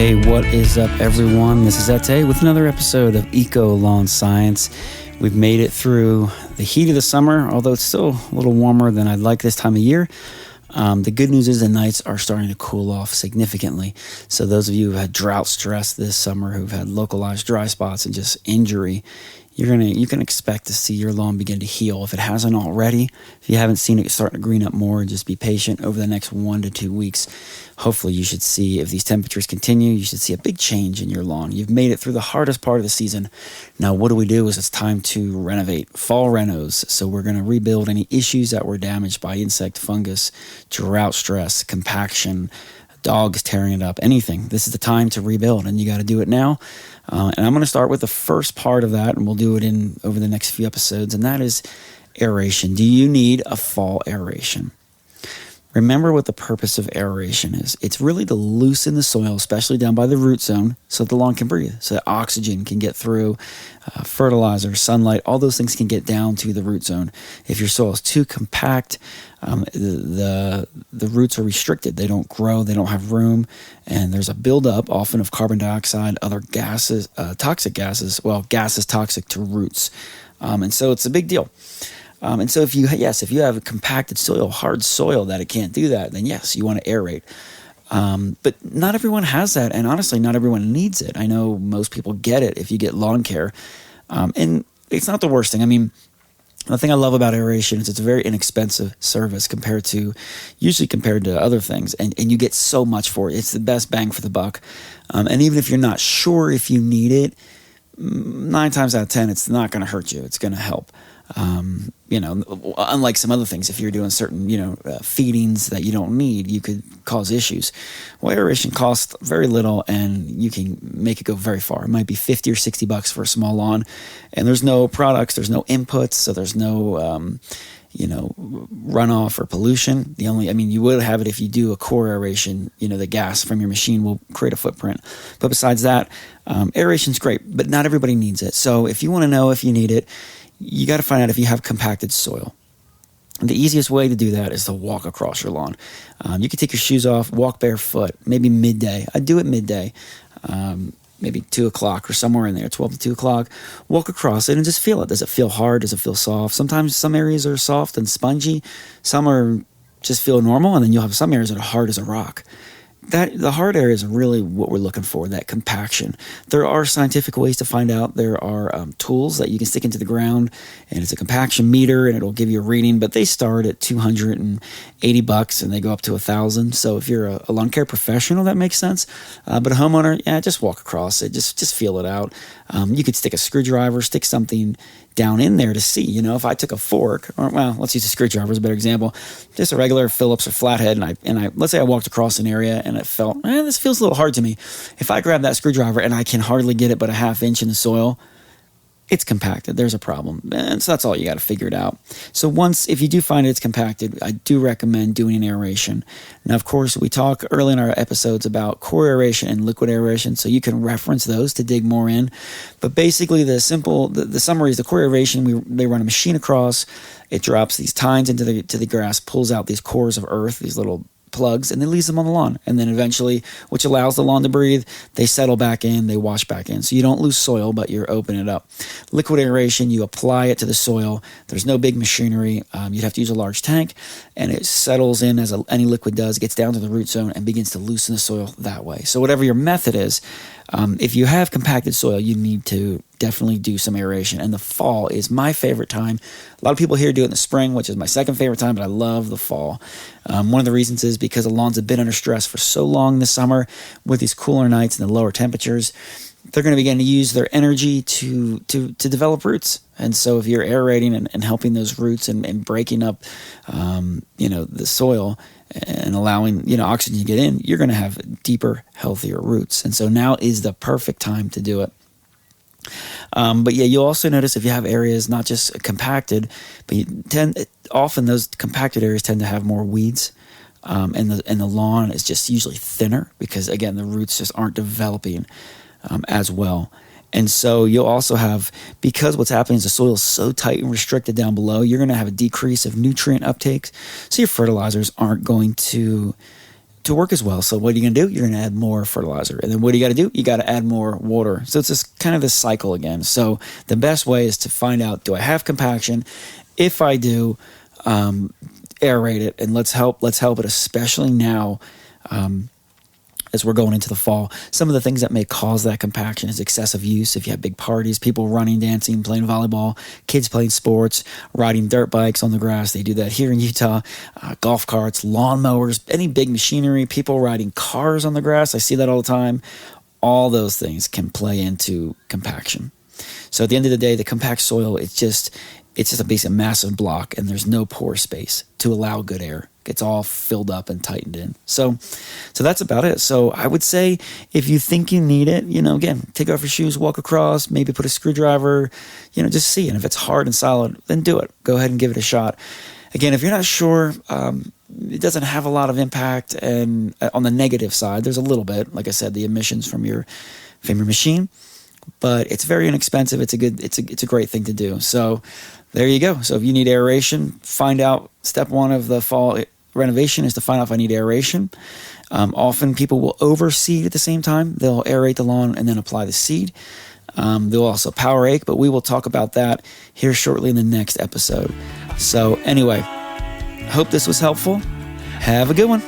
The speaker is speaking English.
Hey, what is up, everyone? This is Ete with another episode of Eco Lawn Science. We've made it through the heat of the summer, although it's still a little warmer than I'd like this time of year. The good news is the nights are starting to cool off significantly. So those of you who had drought stress this summer, who've had localized dry spots and just injury, you can expect to see your lawn begin to heal if it hasn't already. If you haven't seen it starting to green up more, just be patient over the next 1 to 2 weeks. Hopefully you should see, if these temperatures continue, you should see a big change in your lawn. You've made it through the hardest part of the season. Now what do? It's time to renovate, fall renos. So we're going to rebuild any issues that were damaged by insect, fungus, drought stress, compaction, dogs tearing it up, anything. This is the time to rebuild, and you got to do it now. And I'm going to start with the first part of that, and we'll do it over the next few episodes, and that is aeration. Do you need a fall aeration? Remember what the purpose of aeration is. It's really to loosen the soil, especially down by the root zone, so that the lawn can breathe, so that oxygen can get through, fertilizer, sunlight, all those things can get down to the root zone. If your soil is too compact, the roots are restricted. They don't grow, they don't have room, and there's a buildup often of carbon dioxide, other gases, toxic gases. Well, gas is toxic to roots, and so it's a big deal. And so if you have a compacted soil, hard soil that it can't do that, then yes, you want to aerate. But not everyone has that, and honestly, not everyone needs it. I know most people get it if you get lawn care, and it's not the worst thing. I mean, the thing I love about aeration is it's a very inexpensive service compared to other things, and you get so much for it. It's the best bang for the buck. And even if you're not sure if you need it, 9 times out of 10, it's not going to hurt you. It's going to help. Unlike some other things, if you're doing certain, feedings that you don't need, you could cause issues. Well, aeration costs very little, and you can make it go very far. It might be $50 or $60 for a small lawn, and there's no products, there's no inputs, so there's no, runoff or pollution. You would have it if you do a core aeration. The gas from your machine will create a footprint. But besides that, aeration's great, but not everybody needs it. So if you want to know if you need it, you got to find out if you have compacted soil. And the easiest way to do that is to walk across your lawn. You can take your shoes off, walk barefoot, maybe midday. I do it midday, maybe 2 o'clock or somewhere in there, 12 to 2 o'clock. Walk across it and just feel it. Does it feel hard? Does it feel soft? Sometimes some areas are soft and spongy. Some are just feel normal, and then you'll have some areas that are hard as a rock. The hard areas are really what we're looking for, that compaction. There are scientific ways to find out. There are tools that you can stick into the ground, and it's a compaction meter, and it'll give you a reading, but they start at $280 and they go up to $1,000. So if you're a lawn care professional, that makes sense. But a homeowner, just walk across it. Just feel it out. You could stick a screwdriver, stick something down in there to see. If I took a fork, let's use a screwdriver as a better example, just a regular Phillips or flathead, and I let's say I walked across an area and it felt, this feels a little hard to me. If I grab that screwdriver and I can hardly get it but a ½ inch in the soil, it's compacted. There's a problem. And so that's all you got to figure it out. So if you do find it's compacted, I do recommend doing an aeration. Now, of course, we talk early in our episodes about core aeration and liquid aeration, so you can reference those to dig more in. But basically, the summary is the core aeration, they run a machine across, it drops these tines into the grass, pulls out these cores of earth, these little plugs, and then leaves them on the lawn. And then eventually, which allows the lawn to breathe, they settle back in, they wash back in. So you don't lose soil, but you're opening it up. Liquid aeration, you apply it to the soil. There's no big machinery. You'd have to use a large tank, and it settles in as any liquid does, gets down to the root zone, and begins to loosen the soil that way. So whatever your method is, if you have compacted soil, you need to definitely do some aeration. And the fall is my favorite time. A lot of people here do it in the spring, which is my second favorite time, but I love the fall. One of the reasons is because the lawns have been under stress for so long this summer with these cooler nights and the lower temperatures. They're going to begin to use their energy to develop roots. And so if you're aerating and helping those roots and breaking up, the soil and allowing, oxygen to get in, you're going to have deeper, healthier roots. And so now is the perfect time to do it. But you'll also notice if you have areas not just compacted, but often those compacted areas tend to have more weeds, and the lawn is just usually thinner because, again, the roots just aren't developing as well. And so you'll also have, because what's happening is the soil is so tight and restricted down below, you're going to have a decrease of nutrient uptake. So your fertilizers aren't going to to work as well. So what are you going to do? You're going to add more fertilizer. And then what do you got to do? You got to add more water. So it's this kind of this cycle again. So the best way is to find out, do I have compaction? If I do, aerate it, and let's help it, especially now, as we're going into the fall. Some of the things that may cause that compaction is excessive use. If you have big parties, people running, dancing, playing volleyball, kids playing sports, riding dirt bikes on the grass. They do that here in Utah. Golf carts, lawnmowers, any big machinery, people riding cars on the grass. I see that all the time. All those things can play into compaction. So at the end of the day, the compact soil, it's just a basic massive block, and there's no pore space to allow good air. It's all filled up and tightened in. So that's about it. So I would say if you think you need it, again, take off your shoes, walk across, maybe put a screwdriver, just see. And if it's hard and solid, then do it. Go ahead and give it a shot. Again, if you're not sure, it doesn't have a lot of impact. And on the negative side, there's a little bit, like I said, the emissions from your machine, but it's very inexpensive. It's a great thing to do. So there you go. So if you need aeration, find out. Step one of the fall renovation is to find out if I need aeration. Often people will overseed at the same time. They'll aerate the lawn and then apply the seed. They'll also power rake, but we will talk about that here shortly in the next episode. So anyway, I hope this was helpful. Have a good one.